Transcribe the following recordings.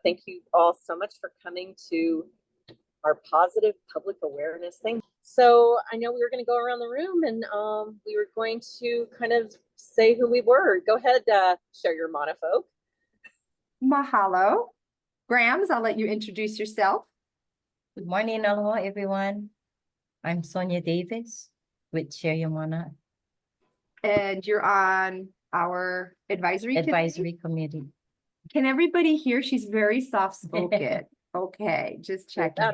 Thank you all so much for coming to our positive public awareness thing. So I know we were going to go around the room and we were going to kind of say who we were. Go ahead, share your mana, folk. Mahalo. Grams, I'll let you introduce yourself. Good morning, aloha, everyone. I'm Sonia Davis with Share Your Mana And you're on our advisory committee. Can everybody hear? She's very soft-spoken. Okay, just checking.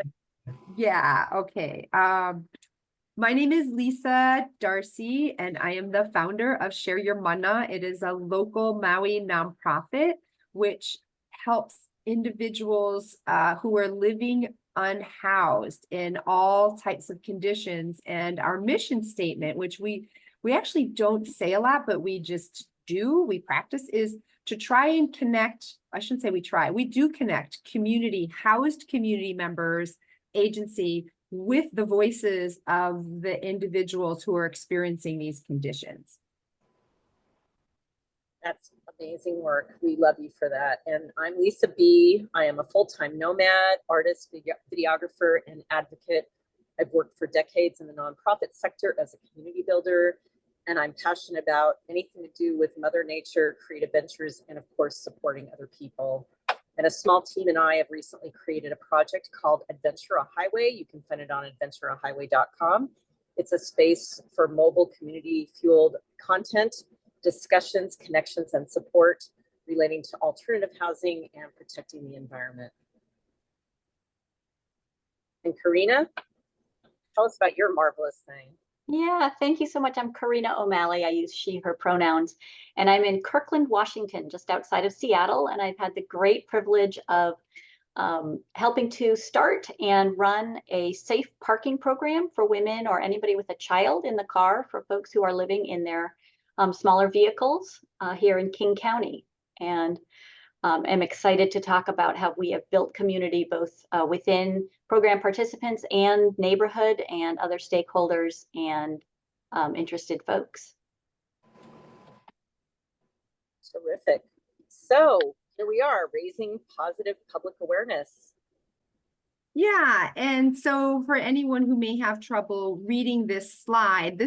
Yeah, okay. My name is Lisa Darcy, and I am the founder of Share Your Mana. It is a local Maui nonprofit which helps individuals who are living unhoused in all types of conditions. And our mission statement, which we actually don't say a lot, but we just do, we practice, is to try and connect, I shouldn't say we try, we do connect housed community members, agency, with the voices of the individuals who are experiencing these conditions. That's amazing work. We love you for that. And I'm Lisa B. I am a full-time nomad, artist, videographer, and advocate. I've worked for decades in the nonprofit sector as a community builder, and I'm passionate about anything to do with Mother Nature, creative ventures, and of course, supporting other people. And a small team and I have recently created a project called Adventure a Highway. You can find it on adventureahighway.com. It's a space for mobile community-fueled content, discussions, connections, and support relating to alternative housing and protecting the environment. And Karina, tell us about your marvelous thing. Yeah, thank you so much. I'm Karina O'Malley. I use she, her pronouns, and I'm in Kirkland, Washington, just outside of Seattle. And I've had the great privilege of helping to start and run a safe parking program for women or anybody with a child in the car for folks who are living in their smaller vehicles here in King County. And I'm excited to talk about how we have built community both within program participants and neighborhood and other stakeholders and interested folks. Terrific. So here we are, raising positive public awareness. Yeah, and so for anyone who may have trouble reading this slide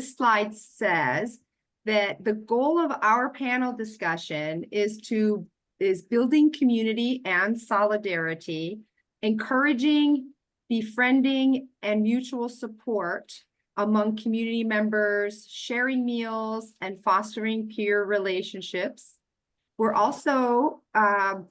says that the goal of our panel discussion is building community and solidarity, encouraging, befriending, and mutual support among community members, sharing meals, and fostering peer relationships. We're also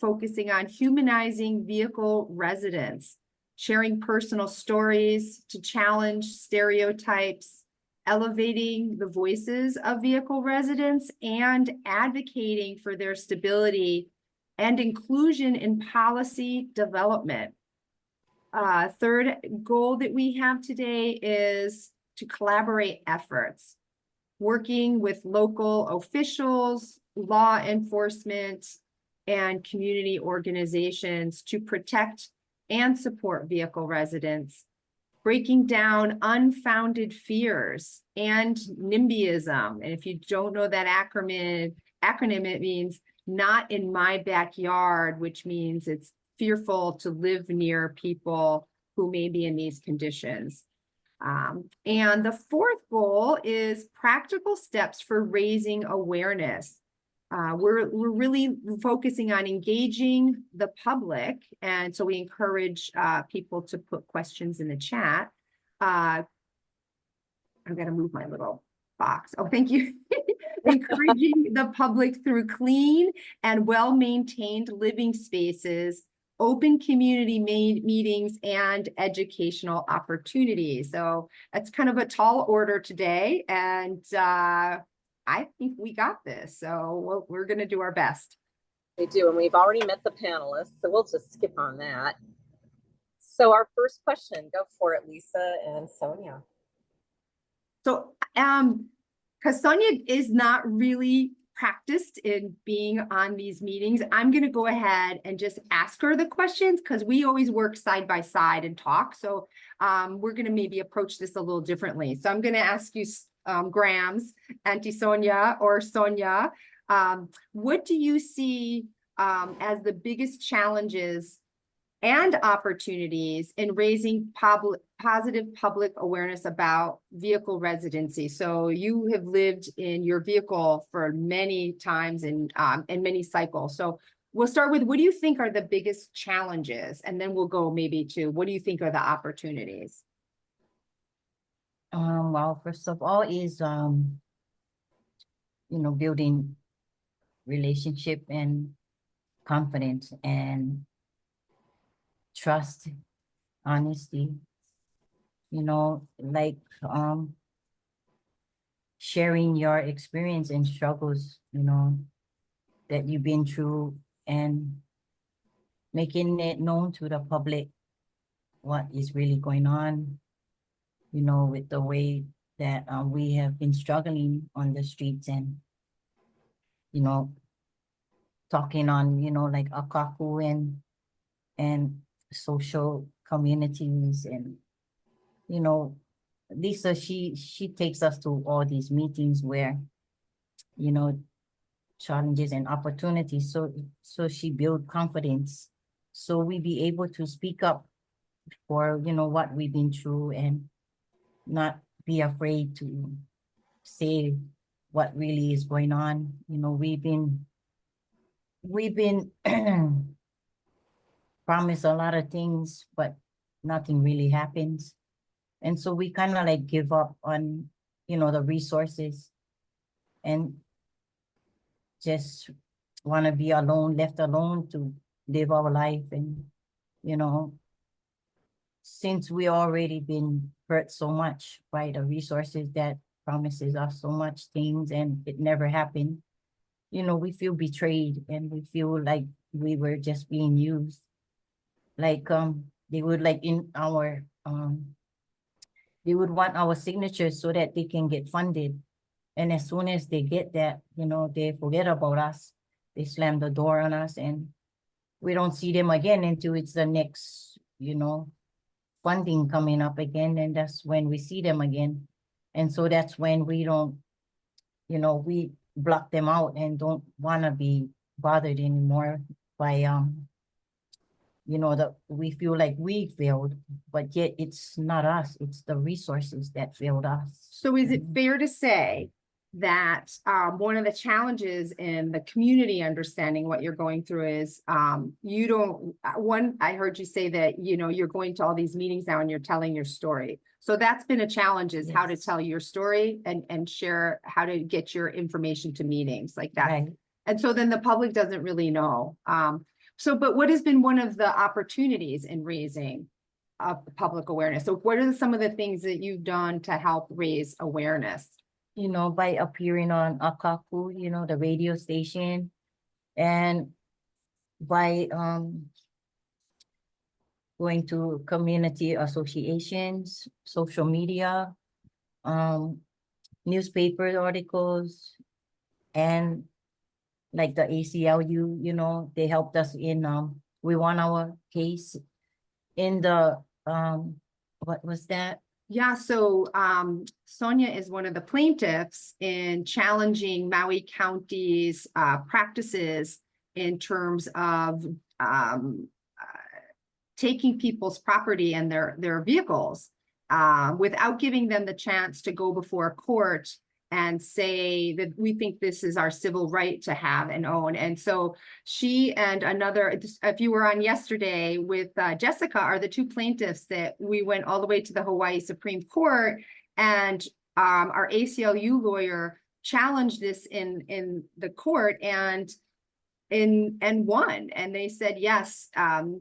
focusing on humanizing vehicle residents, sharing personal stories to challenge stereotypes, elevating the voices of vehicle residents, and advocating for their stability and inclusion in policy development. Third goal that we have today is to collaborate efforts, working with local officials, law enforcement, and community organizations to protect and support vehicle residents, breaking down unfounded fears and NIMBYism. And if you don't know that acronym, it means not in my backyard, which means it's fearful to live near people who may be in these conditions. And the fourth goal is practical steps for raising awareness. We're really focusing on engaging the public, and so we encourage people to put questions in the chat. I've got to move my little box. Oh, thank you. Encouraging the public through clean and well-maintained living spaces, open community meetings, and educational opportunities. So that's kind of a tall order today, and I think we got this, so we're going to do our best. We do, and we've already met the panelists, so we'll just skip on that. So our first question, go for it, Lisa and Sonia. So, because Sonia is not really practiced in being on these meetings, I'm going to go ahead and just ask her the questions because we always work side by side and talk. So we're going to maybe approach this a little differently. So I'm going to ask you, Grams, Auntie Sonia or Sonia, what do you see as the biggest challenges and opportunities in raising positive public awareness about vehicle residency. So you have lived in your vehicle for many times and many cycles. So we'll start with, what do you think are the biggest challenges? And then we'll go maybe to, what do you think are the opportunities? Well, first of all is, building relationship and confidence and trust, honesty, like sharing your experience and struggles, that you've been through, and making it known to the public what is really going on, with the way that we have been struggling on the streets, and, talking on, like Akaku and social communities. And, Lisa, she takes us to all these meetings where, challenges and opportunities. So she build confidence. So we be able to speak up for, what we've been through, and not be afraid to say what really is going on. We've been promised a lot of things, but nothing really happens. And so we kind of like give up on, the resources, and just want to be alone, left alone to live our life. And, since we already been hurt so much by the resources that promises us so much things and it never happened, we feel betrayed, and we feel like we were just being used. Like, they would like in our, they would want our signatures so that they can get funded. And as soon as they get that, they forget about us. They slam the door on us, and we don't see them again until it's the next, funding coming up again. And that's when we see them again. And so that's when we don't, we block them out and don't want to be bothered anymore by, that we feel like we failed, but yet it's not us, it's the resources that failed us. So is it fair to say that one of the challenges in the community understanding what you're going through is you don't, I heard you say that, you're going to all these meetings now and you're telling your story. So that's been a challenge, is how to tell your story and share how to get your information to meetings like that. Right. And so then the public doesn't really know. But what has been one of the opportunities in raising public awareness? So what are some of the things that you've done to help raise awareness? By appearing on Akaku, the radio station, and by going to community associations, social media, newspaper articles, and like the ACLU, they helped us in, we won our case in the, what was that? Yeah, so Sonia is one of the plaintiffs in challenging Maui County's practices in terms of taking people's property and their vehicles without giving them the chance to go before a court and say that we think this is our civil right to have and own. And so she and another, if you were on yesterday with Jessica, are the two plaintiffs that we went all the way to the Hawaii Supreme Court, and our ACLU lawyer challenged this in the court and won. And they said, yes,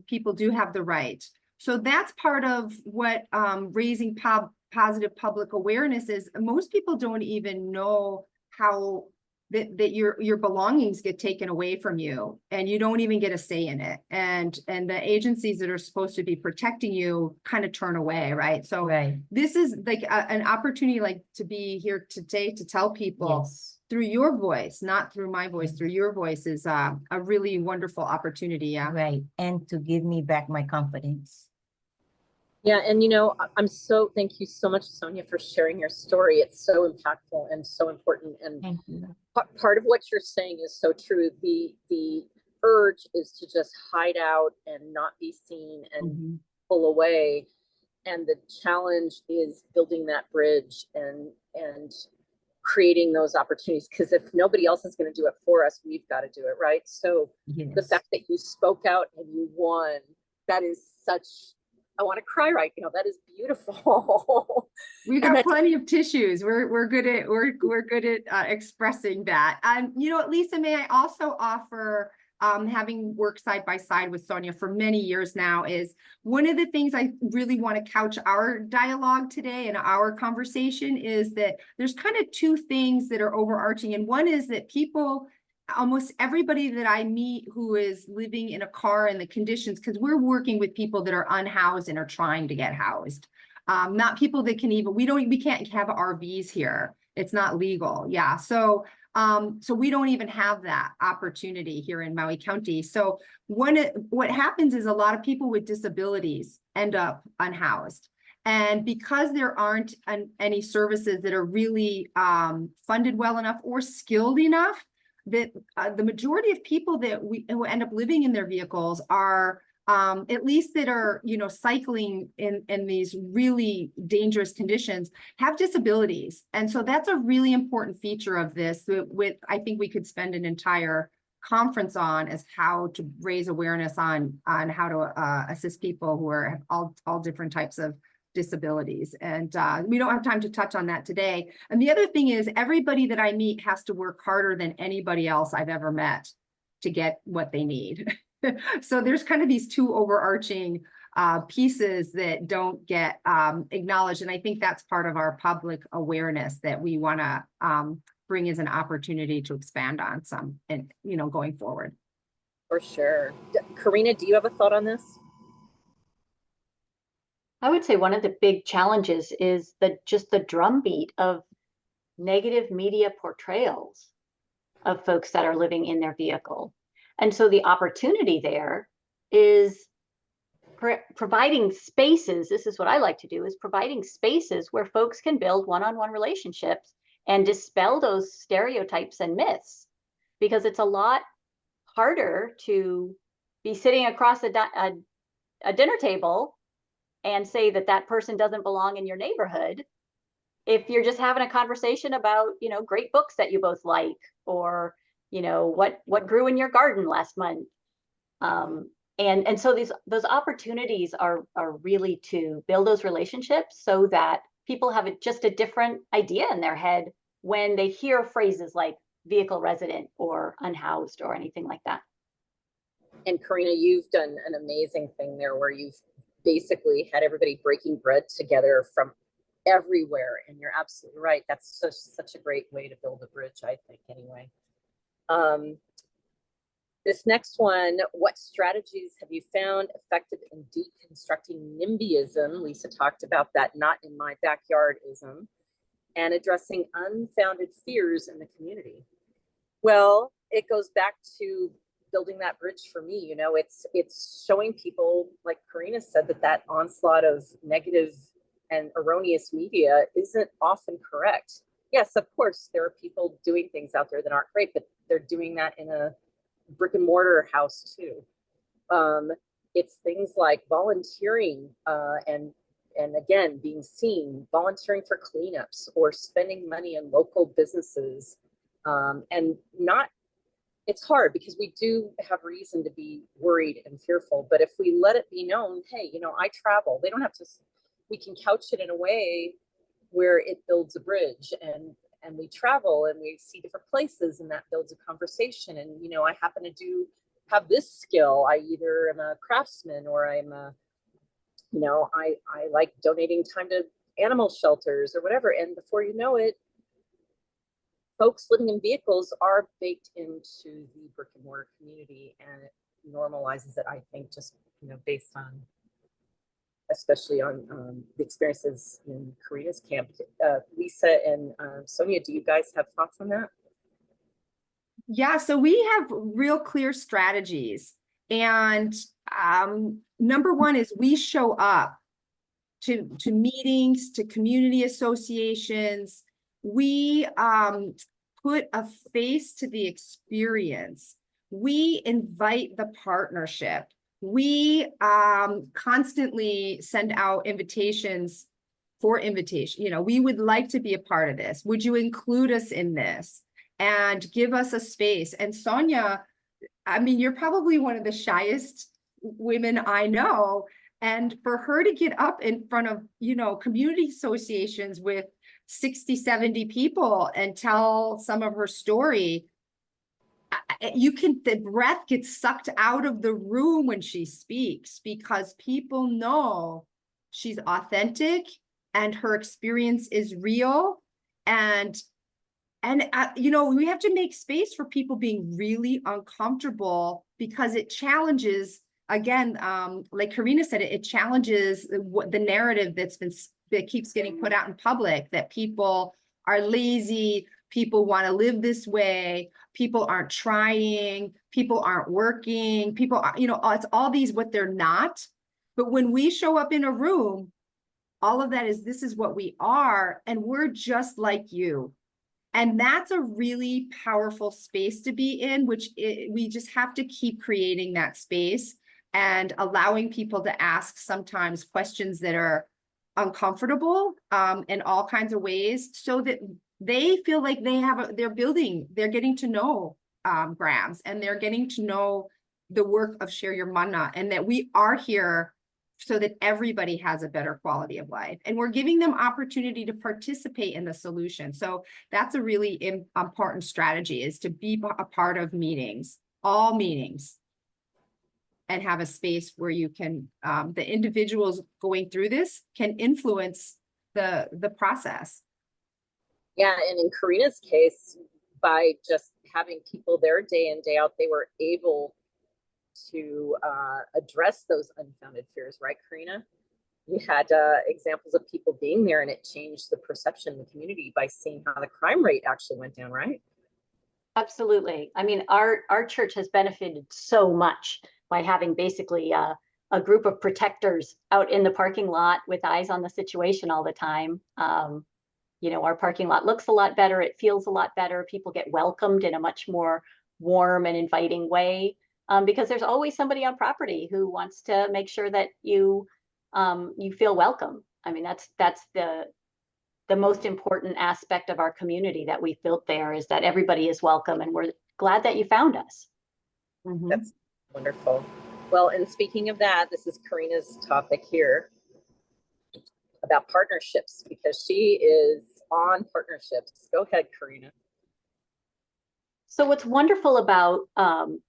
people do have the right. So that's part of what raising positive public awareness is. Most people don't even know how that your belongings get taken away from you, and you don't even get a say in it. And the agencies that are supposed to be protecting you kind of turn away, right? So this is like an opportunity, like to be here today to tell people through your voice, not through my voice, through your voice, is a really wonderful opportunity. Yeah. Right. And to give me back my confidence. Yeah, and thank you so much, Sonia, for sharing your story. It's so impactful and so important. And part of what you're saying is so true. urge is to just hide out and not be seen and Mhm. pull away. And the challenge is building that bridge and creating those opportunities, because if nobody else is going to do it for us, we've got to do it, right? So the Yes. fact that you spoke out and you won, that is such, I want to cry right now. That is beautiful. We And got plenty of tissues. We're good at expressing that. You know what, Lisa, may I also offer, having worked side by side with Sonia for many years now, is one of the things I really want to couch our dialogue today and our conversation is that there's kind of two things that are overarching. And one is that people, almost everybody that I meet who is living in a car in the conditions, because we're working with people that are unhoused and are trying to get housed. Not people that can even, we can't have RVs here. It's not legal. Yeah. So we don't even have that opportunity here in Maui County. So what happens is a lot of people with disabilities end up unhoused. And because there aren't any services that are really funded well enough or skilled enough, that the majority of people that who end up living in their vehicles are at least that are, you know, cycling in these really dangerous conditions, have disabilities. And so that's a really important feature of this that I think we could spend an entire conference on, as how to raise awareness on how to assist people who have all different types of disabilities. And we don't have time to touch on that today. And the other thing is, everybody that I meet has to work harder than anybody else I've ever met to get what they need. So there's kind of these two overarching pieces that don't get acknowledged. And I think that's part of our public awareness that we want to bring as an opportunity to expand on some, and, you know, going forward. For sure. Karina, do you have a thought on this? I would say one of the big challenges is just the drumbeat of negative media portrayals of folks that are living in their vehicle. And so the opportunity there is providing spaces. This is what I like to do, is providing spaces where folks can build one-on-one relationships and dispel those stereotypes and myths, because it's a lot harder to be sitting across a dinner table and say that that person doesn't belong in your neighborhood if you're just having a conversation about, you know, great books that you both like, or, you know, what grew in your garden last month. And so those opportunities are really to build those relationships so that people have just a different idea in their head when they hear phrases like vehicle resident or unhoused or anything like that. And Karina, you've done an amazing thing there where you've basically had everybody breaking bread together from everywhere. And you're absolutely right. That's such a great way to build a bridge, I think, anyway. This next one, what strategies have you found effective in deconstructing NIMBYism? Lisa talked about that, not in my backyardism, and addressing unfounded fears in the community. Well, it goes back to building that bridge for me. You know, it's showing people, like Karina said, that onslaught of negative and erroneous media isn't often correct. Yes, of course, there are people doing things out there that aren't great, but they're doing that in a brick and mortar house too. It's things like volunteering and again, being seen, volunteering for cleanups or spending money in local businesses. And not, it's hard because we do have reason to be worried and fearful, but if we let it be known, hey, you know, I travel, they don't have to, we can couch it in a way where it builds a bridge, and we travel and we see different places, and that builds a conversation. And, you know, I happen to have this skill. I either am a craftsman or I'm a, you know, I like donating time to animal shelters or whatever. And before you know it, folks living in vehicles are baked into the brick and mortar community, and it normalizes it, I think, just, you know, based on, especially on the experiences in Karina's camp. Lisa and Sonia, do you guys have thoughts on that? Yeah, so we have real clear strategies. And number one is we show up to meetings, to community associations. We put a face to the experience. we invite the partnership. We constantly send out invitations for invitation. You know, we would like to be a part of this. Would you include us in this and give us a space? And Sonia, I mean, you're probably one of the shyest women I know. And for her to get up in front of, you know, community associations with 60, 70 people and tell some of her story, the breath gets sucked out of the room when she speaks, because people know she's authentic and her experience is real. And you know, we have to make space for people being really uncomfortable, because it challenges, again, like Karina said, it challenges the narrative that keeps getting put out in public, that people are lazy, people want to live this way, people aren't trying, people aren't working, people are, you know, it's all these what they're not. But when we show up in a room, all of that is, this is what we are, and we're just like you. And that's a really powerful space to be in, we just have to keep creating that space and allowing people to ask sometimes questions that are uncomfortable in all kinds of ways, so that they feel like they're getting to know Grams, and they're getting to know the work of Share Your Mana, and that we are here so that everybody has a better quality of life. And we're giving them opportunity to participate in the solution. So that's a really important strategy, is to be a part of meetings, all meetings, and have a space where you can, the individuals going through this can influence the process. Yeah, and in Karina's case, by just having people there day in, day out, they were able to address those unfounded fears, right, Karina? We had examples of people being there, and it changed the perception in the community by seeing how the crime rate actually went down, right? Absolutely. I mean, our church has benefited so much by having basically a group of protectors out in the parking lot with eyes on the situation all the time. You know, our parking lot looks a lot better. It feels a lot better. People get welcomed in a much more warm and inviting way, because there's always somebody on property who wants to make sure that you feel welcome. I mean, that's the most important aspect of our community that we've built there, is that everybody is welcome, and we're glad that you found us. Mm-hmm. That's wonderful. Well, and speaking of that, this is Karina's topic here about partnerships, because she is on partnerships. Go ahead, Karina. So what's wonderful about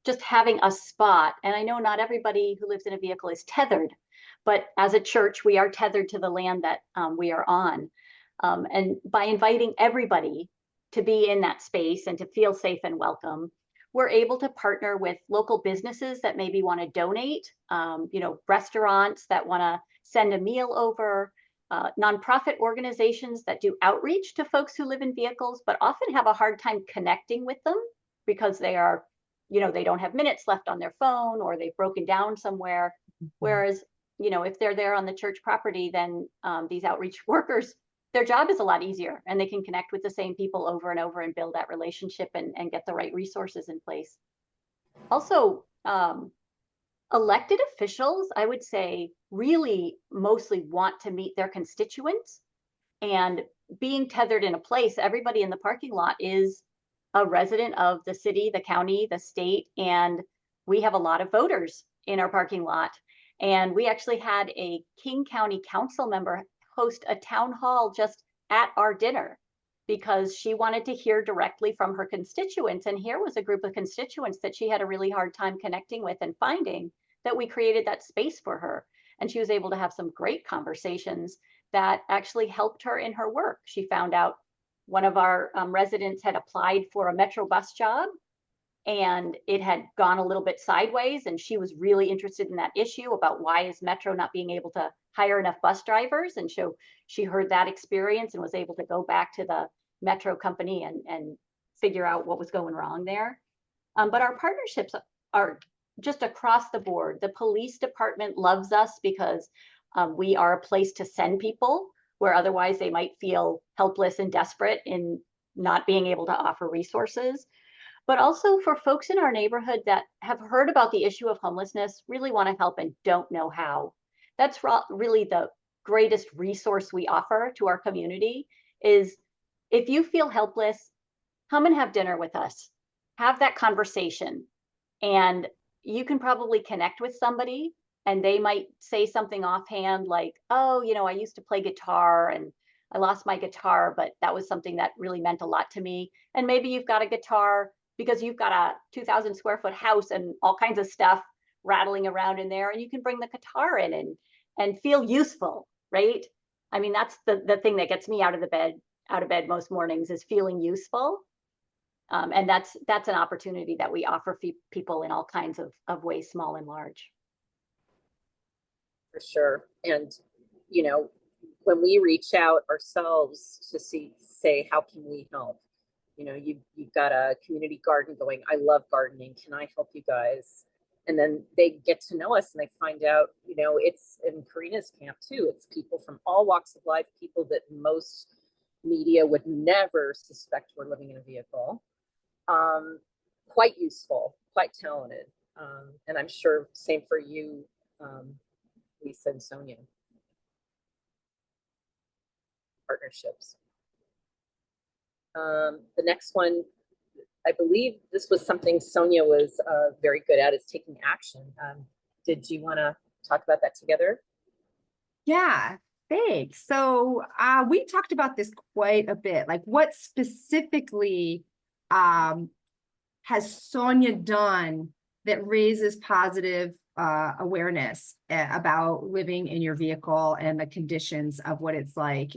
just having a spot, and I know not everybody who lives in a vehicle is tethered, but as a church, we are tethered to the land that we are on. And by inviting everybody to be in that space and to feel safe and welcome, we're able to partner with local businesses that maybe want to donate, you know, restaurants that want to send a meal over, nonprofit organizations that do outreach to folks who live in vehicles, but often have a hard time connecting with them because they are, you know, they don't have minutes left on their phone, or they've broken down somewhere. Whereas, you know, if they're there on the church property, then these outreach workers, their job is a lot easier, and they can connect with the same people over and over and build that relationship and get the right resources in place. Also, elected officials, I would say, really mostly want to meet their constituents, and being tethered in a place, everybody in the parking lot is a resident of the city, the county, the state, and we have a lot of voters in our parking lot. And we actually had a King County council member host a town hall just at our dinner, because she wanted to hear directly from her constituents. And here was a group of constituents that she had a really hard time connecting with and finding, that we created that space for her. And she was able to have some great conversations that actually helped her in her work. She found out one of our residents had applied for a Metro bus job, and it had gone a little bit sideways, and she was really interested in that issue about why is Metro not being able to hire enough bus drivers. And so she heard that experience and was able to go back to the Metro company and figure out what was going wrong there. But our partnerships are just across the board. The police department loves us because we are a place to send people where otherwise they might feel helpless and desperate in not being able to offer resources. but also for folks in our neighborhood that have heard about the issue of homelessness, really want to help and don't know how. That's really the greatest resource we offer to our community is if you feel helpless, come and have dinner with us. Have that conversation. And you can probably connect with somebody and they might say something offhand like, oh, you know, I used to play guitar and I lost my guitar, but that was something that really meant a lot to me. And maybe you've got a guitar because you've got a 2,000 square foot house and all kinds of stuff rattling around in there, and you can bring the guitar in and feel useful, right? I mean, that's the thing that gets me out of bed most mornings is feeling useful. And that's an opportunity that we offer people in all kinds of ways, small and large. For sure. And, you know, when we reach out ourselves to say, how can we help? You know, you've got a community garden going. I love gardening. Can I help you guys? And then they get to know us and they find out, you know, it's in Karina's camp too. It's people from all walks of life, people that most media would never suspect were living in a vehicle. Quite useful, quite talented. And I'm sure same for you, Lisa and Sonia. Partnerships. The next one, I believe this was something Sonia was very good at, is taking action. Did you want to talk about that together? Yeah, thanks. So we talked about this quite a bit. Like, what specifically has Sonia done that raises positive awareness about living in your vehicle and the conditions of what it's like?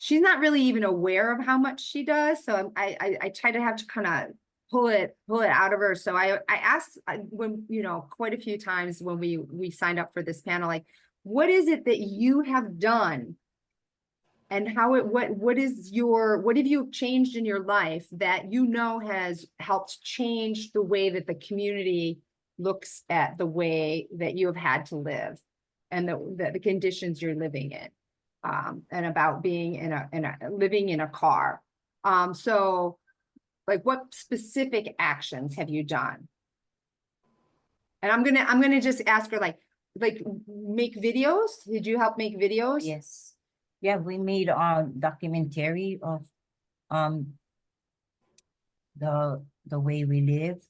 She's not really even aware of how much she does, so I try to have to kind of pull it out of her. So I asked when, you know, quite a few times when we signed up for this panel, like, what is it that you have done and what have you changed in your life that you know has helped change the way that the community looks at the way that you have had to live and the conditions you're living in, and about being living in a car. So like, what specific actions have you done? And I'm gonna just ask her, like make videos. Did you help make videos? Yes. Yeah, we made a documentary of the way we live,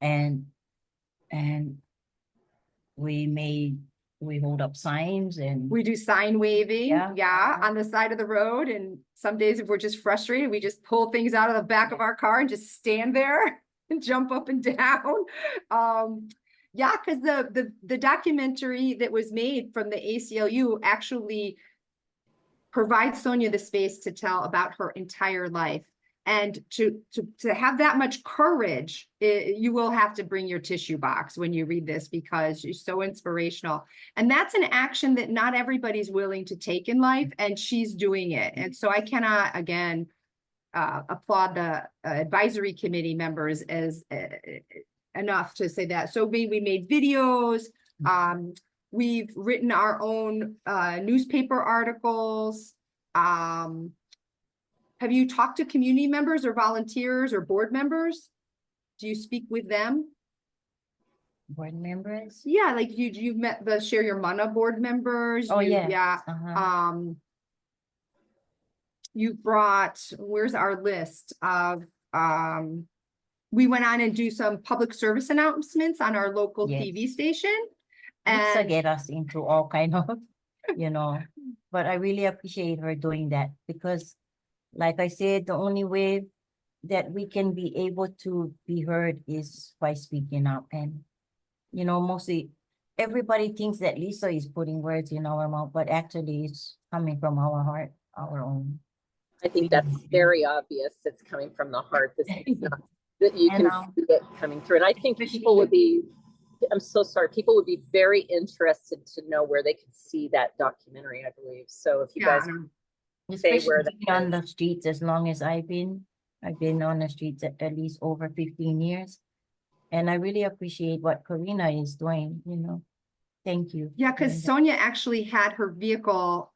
and we hold up signs and We do sign waving, Yeah. on the side of the road. And some days if we're just frustrated, we just pull things out of the back of our car and just stand there and jump up and down. Yeah, because the documentary that was made from the ACLU actually provides Sonia the space to tell about her entire life. And to have that much courage, you will have to bring your tissue box when you read this, because you're so inspirational. And that's an action that not everybody's willing to take in life, and she's doing it. And so I cannot, again, applaud the advisory committee members as enough to say that. So we made videos. We've written our own newspaper articles. Have you talked to community members or volunteers or board members? Do you speak with them? board members. Yeah, like you've met the Share Your Mana board members. Oh, you, yeah. Yeah. You brought, where's our list of, we went on and do some public service announcements on our local Yes. TV station. Lisa And get us into all kind of, you know, but I really appreciate her doing that, because like I said, the only way that we can be able to be heard is by speaking up. And, you know, mostly everybody thinks that Lisa is putting words in our mouth, but actually it's coming from our heart, our own. I think that's very obvious. It's coming from the heart. This is not that you can see it coming through. And I think people would be, I'm so sorry, people would be very interested to know where they could see that documentary, I believe. So if you guys say where that Especially on the streets, as long as I've been on the streets at least over 15 years. And I really appreciate what Karina is doing, you know. Thank you. Yeah, for doing because that. Sonia actually had her vehicle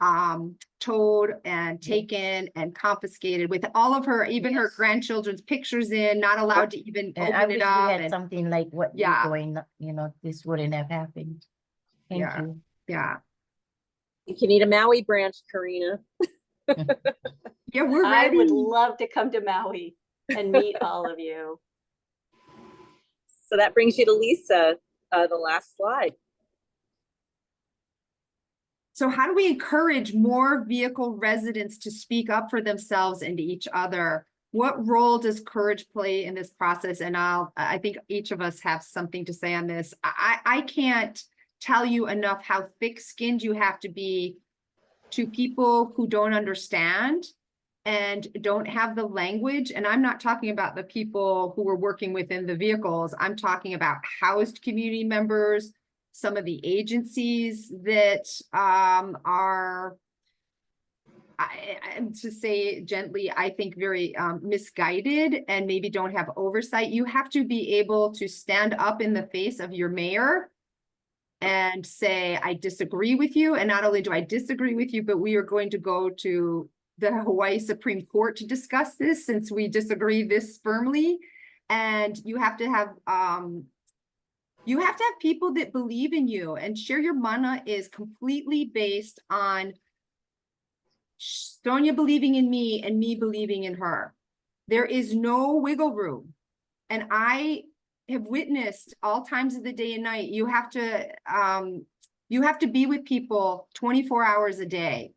towed and taken and confiscated with all of her, even her grandchildren's pictures in, not allowed to even And I open wish it we up. had And something like what Yeah. you're doing, you know, this wouldn't have happened. Thank Yeah. you. yeah, You can eat a Maui branch, Karina. yeah, we're I ready. would love to come to Maui and meet all of you. So that brings you to Lisa, the last slide. So how do we encourage more vehicle residents to speak up for themselves and to each other? What role does courage play in this process? And I think each of us have something to say on this. I can't tell you enough how thick-skinned you have to be to people who don't understand and don't have the language. And I'm not talking about the people who were working within the vehicles. I'm talking about housed community members, some of the agencies that are, to say gently, I think very misguided and maybe don't have oversight. You have to be able to stand up in the face of your mayor and say, I disagree with you. And not only do I disagree with you, but we are going to go to the Hawaii Supreme Court to discuss this since we disagree this firmly. And you have to have people that believe in you, and Share Your Mana is completely based on Sonia believing in me and me believing in her. There is no wiggle room. And I have witnessed all times of the day and night, you have to be with people 24 hours a day.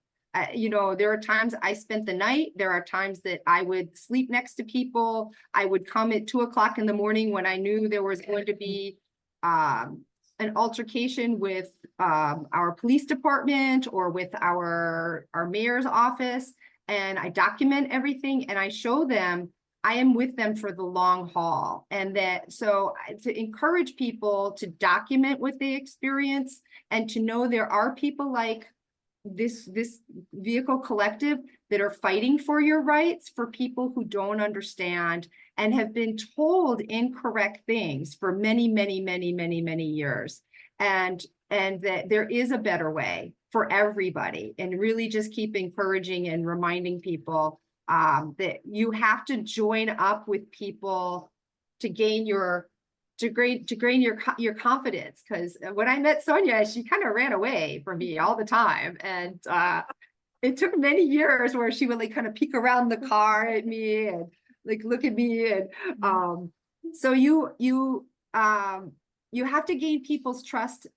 You know, there are times I spent the night. There are times that I would sleep next to people. I would come at 2 o'clock in the morning when I knew there was going to be an altercation with our police department or with our mayor's office. And I document everything and I show them I am with them for the long haul. And that, so to encourage people to document what they experience and to know there are people like this vehicle collective that are fighting for your rights for people who don't understand and have been told incorrect things for many, many, many, many, many years. And that there is a better way for everybody, and really just keep encouraging and reminding people that you have to join up with people to gain your confidence. Because when I met Sonia, she kind of ran away from me all the time, and it took many years where she would like kind of peek around the car at me and like look at me, and so you have to gain people's trust,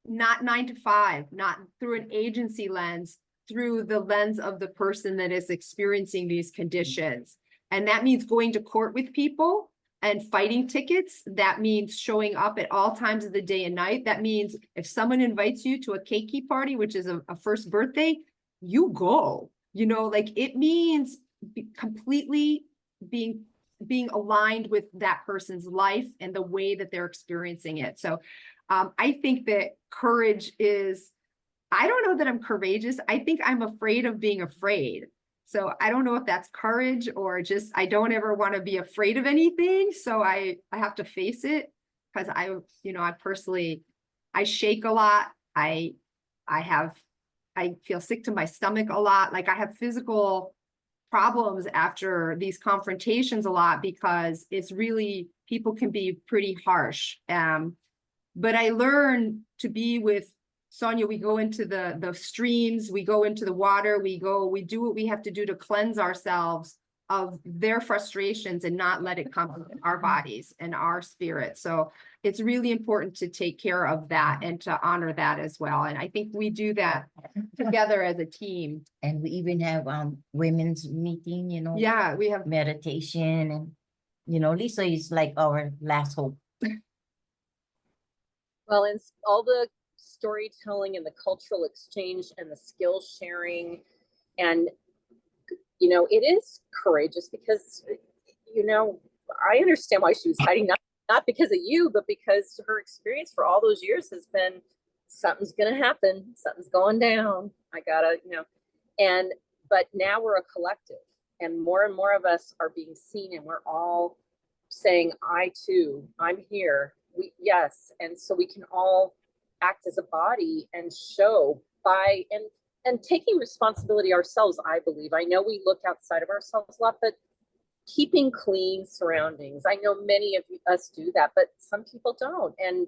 not 9 to 5, not through an agency lens, through the lens of the person that is experiencing these conditions. And that means going to court with people and fighting tickets. That means showing up at all times of the day and night. That means if someone invites you to a keiki party, which is a first birthday, you go. You know, like it means completely being aligned with that person's life and the way that they're experiencing it. So I think that courage is, I don't know that I'm courageous. I think I'm afraid of being afraid. So I don't know if that's courage or just, I don't ever want to be afraid of anything. So I have to face it, because I personally, I shake a lot. I feel sick to my stomach a lot. Like I have physical problems after these confrontations a lot, because it's really, people can be pretty harsh. But I learn to be with Sonia. We go into the streams, we go into the water, we do what we have to do to cleanse ourselves of their frustrations and not let it come in our bodies and our spirit. So it's really important to take care of that and to honor that as well. And I think we do that together as a team. And we even have women's meeting, you know. Yeah, we have meditation, and you know, Lisa is like our last hope. Well, and all the storytelling and the cultural exchange and the skill sharing, and you know, it is courageous because, you know, I understand why she was hiding, not because of you, but because her experience for all those years has been, something's gonna happen, something's going down, I gotta, you know, but now we're a collective, and more of us are being seen, and we're all saying, I too, I'm here. Yes, and so we can all act as a body and show by, and taking responsibility ourselves, I believe. I know we look outside of ourselves a lot, but keeping clean surroundings. I know many of us do that, but some people don't. And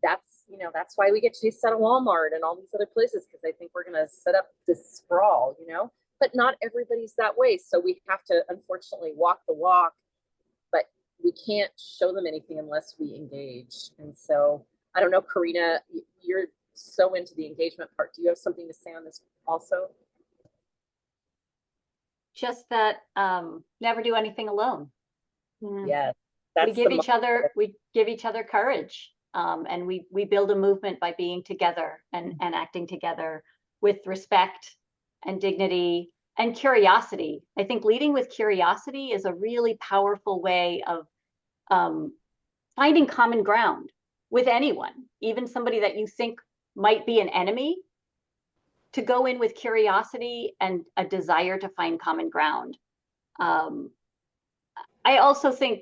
that's, you know, that's why we get chased out of Walmart and all these other places, because they think we're going to set up this sprawl, you know, but not everybody's that way. So we have to, unfortunately, walk the walk, but we can't show them anything unless we engage. And so I don't know, Karina, you're so into the engagement part. Do you have something to say on this also? Just that never do anything alone. Yes. We give each other courage. And we build a movement by being together and acting together with respect and dignity and curiosity. I think leading with curiosity is a really powerful way of finding common ground with anyone, even somebody that you think might be an enemy. To go in with curiosity and a desire to find common ground. I also think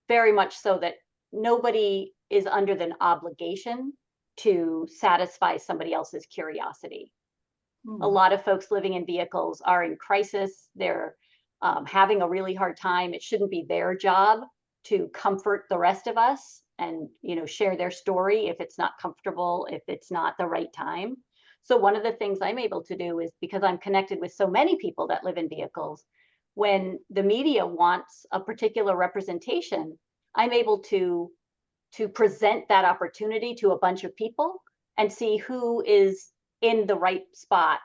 very much so that nobody is under an obligation to satisfy somebody else's curiosity. A lot of folks living in vehicles are in crisis. They're having a really hard time. It shouldn't be their job to comfort the rest of us and, you know, share their story if it's not comfortable, if it's not the right time. So one of the things I'm able to do is, because I'm connected with so many people that live in vehicles, when the media wants a particular representation, I'm able to present that opportunity to a bunch of people and see who is in the right spot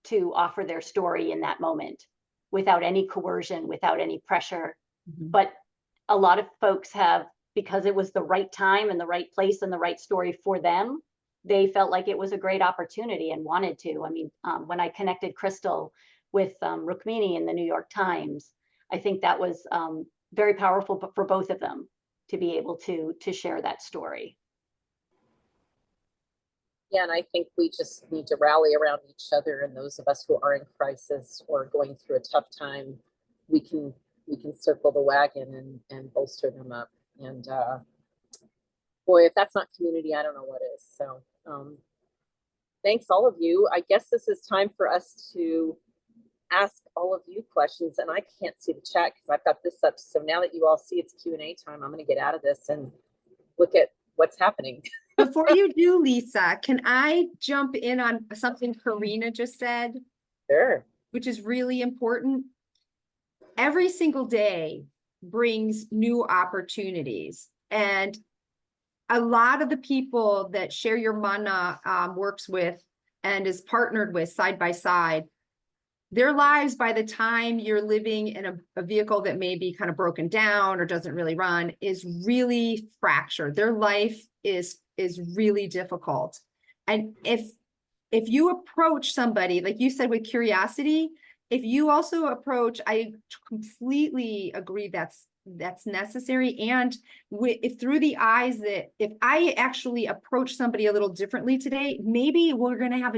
to offer their story in that moment without any coercion, without any pressure. But a lot of folks have, because it was the right time and the right place and the right story for them, they felt like it was a great opportunity and wanted to. I mean, when I connected Crystal with Rukmini in the New York Times, I think that was very powerful for both of them to be able to share that story. Yeah, and I think we just need to rally around each other, and those of us who are in crisis or going through a tough time, we can circle the wagon and bolster them up. And boy, if that's not community, I don't know what is. So thanks all of you. I guess this is time for us to ask all of you questions, and I can't see the chat because I've got this up. So now that you all see it's Q&A time, I'm going to get out of this and look at what's happening. Before you do, Lisa, can I jump in on something Karina just said? Sure. Which is really important. Every single day brings new opportunities, and a lot of the people that Share Your Mana works with and is partnered with side by side, their lives, by the time you're living in a vehicle that may be kind of broken down or doesn't really run, is really fractured. Their life is really difficult. And if you approach somebody, like you said, with curiosity, if you also approach, I completely agree that's necessary. And if through the eyes that if I actually approach somebody a little differently today, maybe we're going to have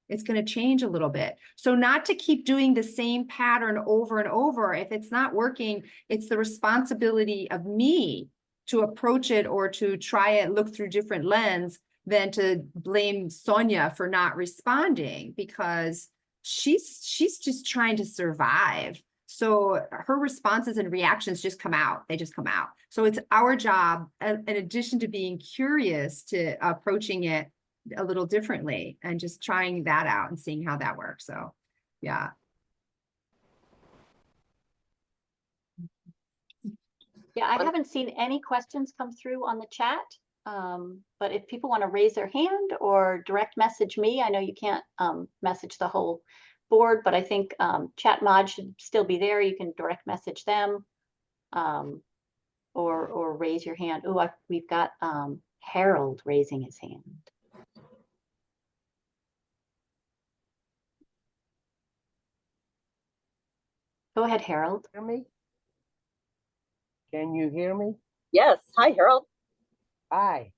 it's going to change a little bit. So not to keep doing the same pattern over and over. If it's not working, it's the responsibility of me to approach it or to try it, look through different lens than to blame Sonia for not responding, because she's just trying to survive. So her responses and reactions just come out. They just come out. So it's our job, in addition to being curious, to approaching it a little differently and just trying that out and seeing how that works. So, yeah. Yeah, I haven't seen any questions come through on the chat. But if people want to raise their hand or direct message me, I know you can't message the whole board, but I think chat mod should still be there. You can direct message them or raise your hand. Oh, we've got Harold raising his hand. Go ahead, Harold. Hear me? Can you hear me? Yes. Hi, Harold. Hi.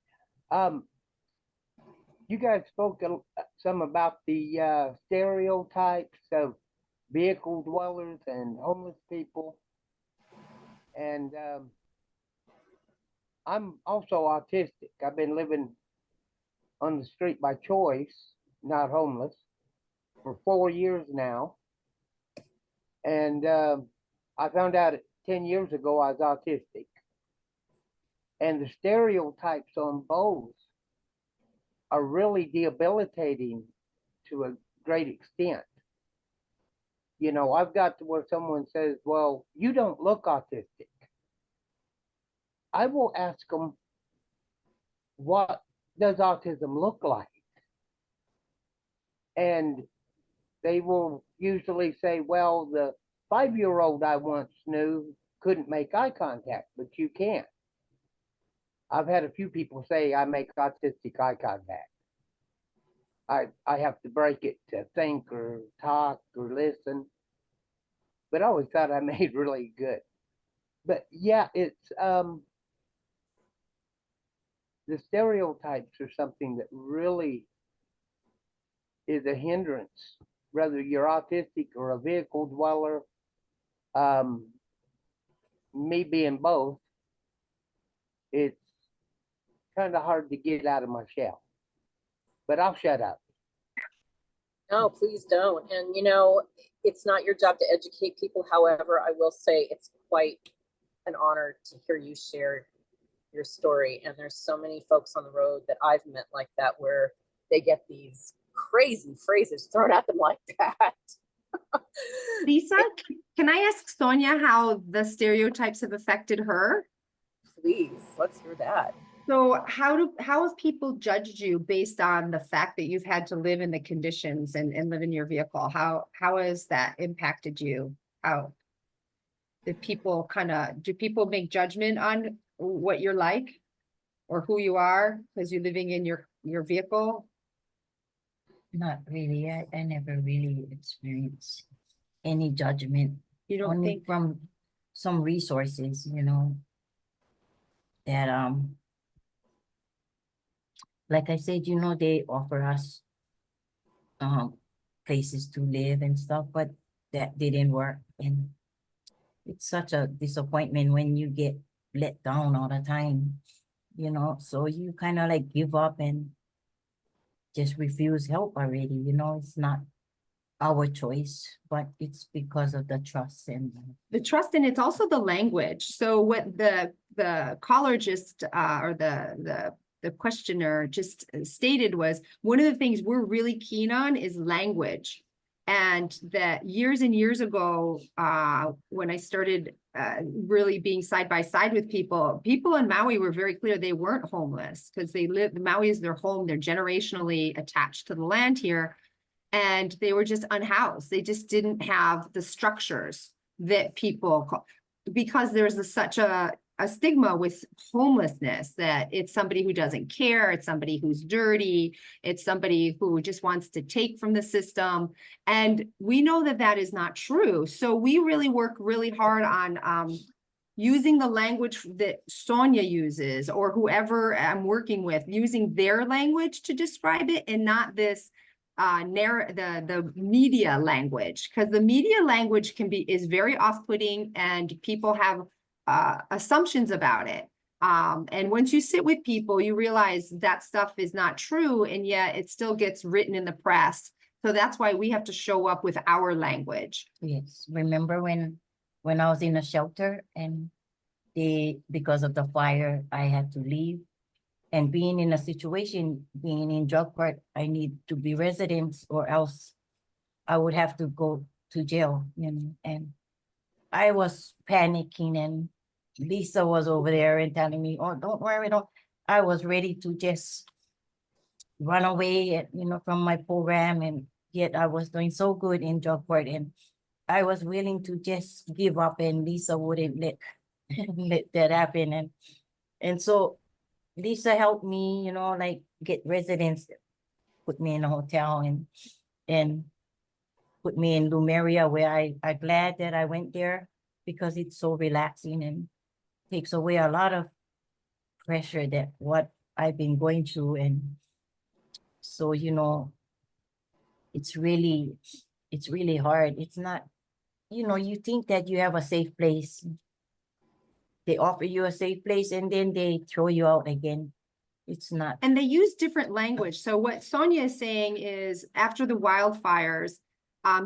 You guys spoke some about the stereotypes of vehicle dwellers and homeless people. And I'm also autistic. I've been living on the street by choice, not homeless, for 4 years now. And I found out 10 years ago I was autistic. And the stereotypes on both are really debilitating to a great extent. You know, I've got to where someone says, well, you don't look autistic. I will ask them, what does autism look like? And they will usually say, well, the 5-year-old I once knew couldn't make eye contact, but you can. I've had a few people say I make autistic eye contact. I have to break it to think or talk or listen. But I always thought I made really good. But yeah, it's the stereotypes are something that really is a hindrance, whether you're autistic or a vehicle dweller. Me being both, it's kind of hard to get out of my shell. But I'll shut up. No, please don't. And you know, it's not your job to educate people. However, I will say it's quite an honor to hear you share your story. And there's so many folks on the road that I've met like that, where they get these crazy phrases thrown at them like that. Lisa, can I ask Sonia how the stereotypes have affected her? Please, let's hear that. So how have people judged you based on the fact that you've had to live in the conditions and live in your vehicle? How has that impacted you? How did people do people make judgment on what you're like or who you are because you're living in your vehicle? Not really. I never really experienced any judgment. You don't Only think from some resources, you know, that like I said, you know, they offer us places to live and stuff, but that didn't work. And it's such a disappointment when you get let down all the time, you know, so you kind of like give up and just refuse help already, you know. It's not our choice, but it's because of the trust and it's also the language. So what the caller just or the questioner just stated was, one of the things we're really keen on is language. And that years and years ago, when I started really being side by side with people in Maui were very clear they weren't homeless because Maui is their home. They're generationally attached to the land here. And they were just unhoused. They just didn't have the structures that people call, because there's such a stigma with homelessness, that it's somebody who doesn't care, it's somebody who's dirty, it's somebody who just wants to take from the system. And we know that that is not true. So we really work really hard on using the language that Sonia uses, or whoever I'm working with, using their language to describe it, and not this the media language, because the media language is very off-putting and people have assumptions about it. And once you sit with people, you realize that stuff is not true, and yet it still gets written in the press. So that's why we have to show up with our language. yes. Remember when I was in a shelter and because of the fire, I had to leave. And being in a situation, being in drug court, I need to be residents or else I would have to go to jail, you know. And I was panicking, and Lisa was over there and telling me, oh, don't worry, I was ready to just run away, you know, from my program, and yet I was doing so good in drug court, and I was willing to just give up, and Lisa wouldn't let that happen. And so Lisa helped me, you know, like get residents, put me in a hotel and put me in Lumeria, where I'm glad that I went there because it's so relaxing and takes away a lot of pressure that what I've been going through. And so, you know, it's really hard. It's not, you know, you think that you have a safe place. They offer you a safe place and then they throw you out again. it's not. And they use different language. So what Sonia is saying is after the wildfires,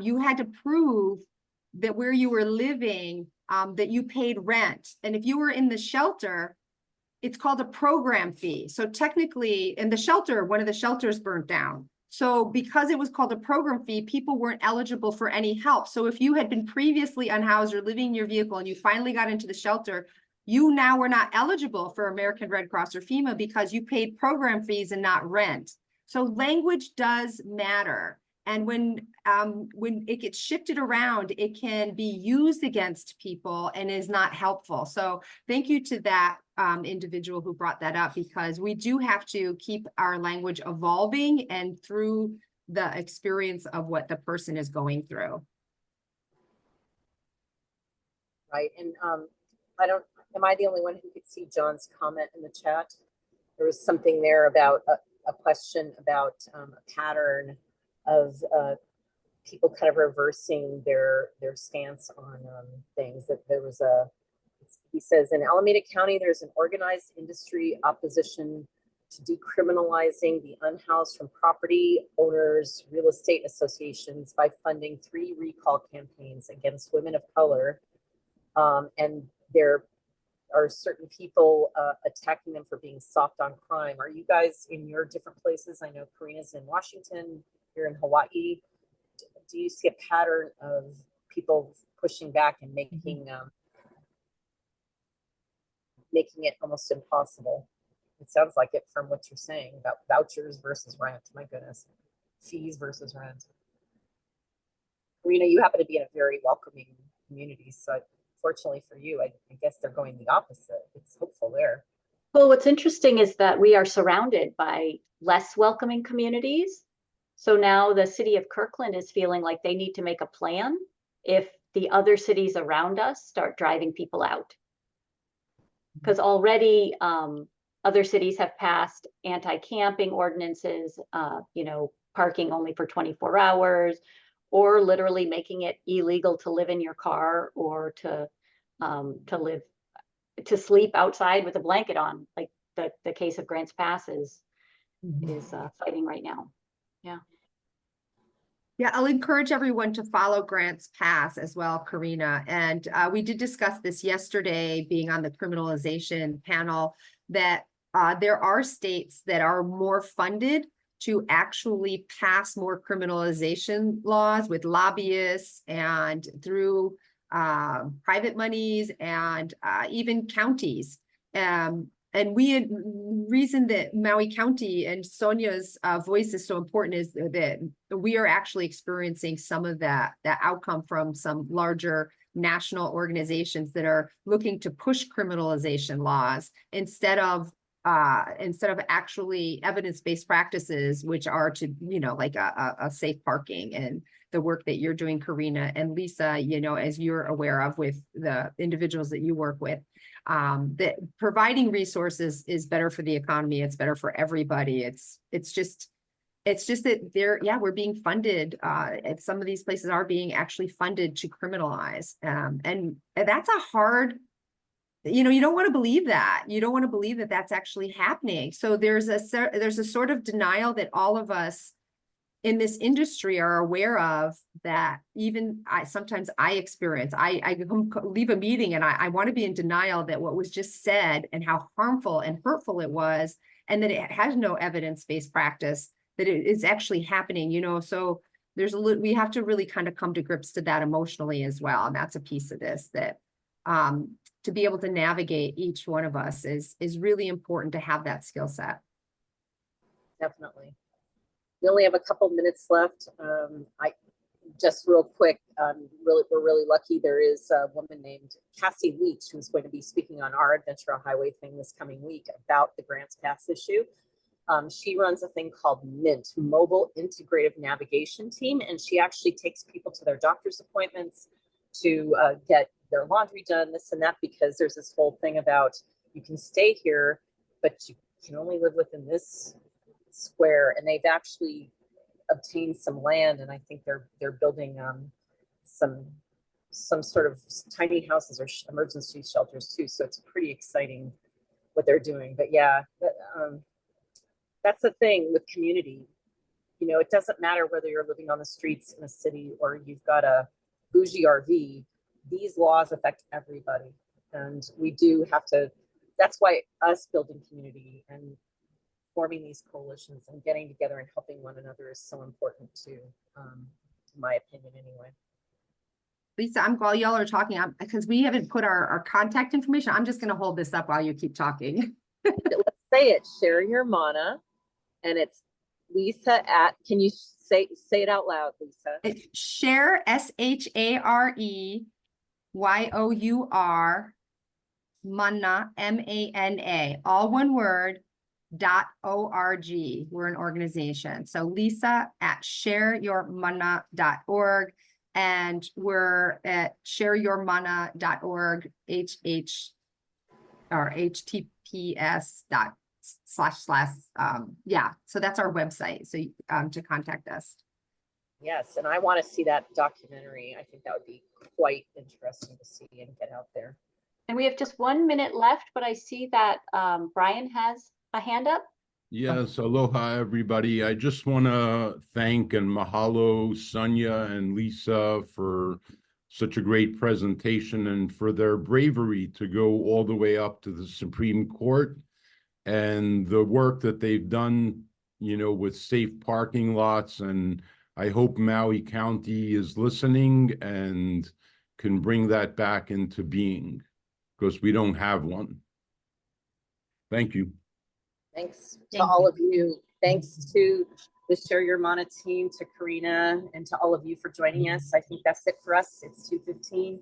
you had to prove that where you were living, that you paid rent. And if you were in the shelter, it's called a program fee. So technically in the shelter, one of the shelters burnt down. So because it was called a program fee, people weren't eligible for any help. So if you had been previously unhoused or living in your vehicle and you finally got into the shelter, you now were not eligible for American Red Cross or FEMA because you paid program fees and not rent. So language does matter. And when it gets shifted around, it can be used against people and is not helpful. So thank you to that individual who brought that up, because we do have to keep our language evolving and through the experience of what the person is going through. Right, and am I the only one who could see John's comment in the chat? There was something there about a question about a pattern of people kind of reversing their stance on things. That there was he says in Alameda County, there's an organized industry opposition to decriminalizing the unhoused from property owners, real estate associations by funding 3 recall campaigns against women of color. And there are certain people attacking them for being soft on crime. Are you guys in your different places? I know Karina's in Washington, you're in Hawaii. Do you see a pattern of people pushing back and making making it almost impossible? It sounds like it from what you're saying about vouchers versus rent. My goodness, fees versus rent. Karina, you happen to be in a very welcoming community, so fortunately for you, I guess they're going the opposite. It's hopeful there. Well, what's interesting is that we are surrounded by less welcoming communities. So now the city of Kirkland is feeling like they need to make a plan if the other cities around us start driving people out. Because already other cities have passed anti-camping ordinances, parking only for 24 hours, or literally making it illegal to live in your car or to sleep outside with a blanket on, like the case of Grants Pass is fighting right now. Yeah. Yeah, I'll encourage everyone to follow Grants Pass as well, Karina. And we did discuss this yesterday, being on the criminalization panel, that there are states that are more funded to actually pass more criminalization laws with lobbyists and through private monies and even counties. And reason that Maui County and Sonia's voice is so important is that we are actually experiencing some of that outcome from some larger national organizations that are looking to push criminalization laws instead of actually evidence-based practices, which are to, like a safe parking, and the work that you're doing, Karina and Lisa, as you're aware of with the individuals that you work with, that providing resources is better for the economy. It's better for everybody. It's just that we're being funded. And some of these places are being actually funded to criminalize. And that's a hard, you don't want to believe that. You don't want to believe that that's actually happening. So there's a sort of denial that all of us in this industry are aware of, that even sometimes I experience. I leave a meeting and I want to be in denial that what was just said and how harmful and hurtful it was, and that it has no evidence-based practice, that it is actually happening, so we have to really kind of come to grips to that emotionally as well. And that's a piece of this, that to be able to navigate each one of us is really important, to have that skill set. Definitely. We only have a couple minutes left. Just real quick, we're really lucky. There is a woman named Cassie Leach who's going to be speaking on our Adventure Highway thing this coming week about the Grants Pass issue. She runs a thing called MINT, Mobile Integrative Navigation Team, and she actually takes people to their doctor's appointments, to get their laundry done, this and that, because there's this whole thing about you can stay here, but you can only live within this square. And they've actually obtained some land, and I think they're building some sort of tiny houses or emergency shelters too. So it's pretty exciting what they're doing. But yeah, That's the thing with community. You know, it doesn't matter whether you're living on the streets in a city or you've got a bougie RV. These laws affect everybody. And we do have to, that's why us building community and forming these coalitions and getting together and helping one another is so important too, in my opinion anyway. Lisa, I'm while y'all are talking, because we haven't put our contact information, I'm just gonna hold this up while you keep talking. Let's say it, share your mana, and it's Lisa at, can you say it out loud, Lisa? It's share, SHAREYOUR, mana, MANA, all one word, .org. We're an organization. So Lisa at shareyourmana.org, and we're at shareyourmana.org, https:// yeah, so that's our website. So to contact us. Yes, and I want to see that documentary. I think that would be quite interesting to see and get out there. And we have just 1 minute left, but I see that Brian has a hand up. Yes, aloha, everybody. I just want to thank and mahalo Sonia and Lisa for such a great presentation and for their bravery to go all the way up to the Supreme Court and the work that they've done, you know, with safe parking lots. And I hope Maui County is listening and can bring that back into being, because we don't have one. Thank you. Thanks to Thank all you. of you. Thanks to the Share Your Mana team, to Karina, and to all of you for joining us. I think that's it for us. It's 2:15.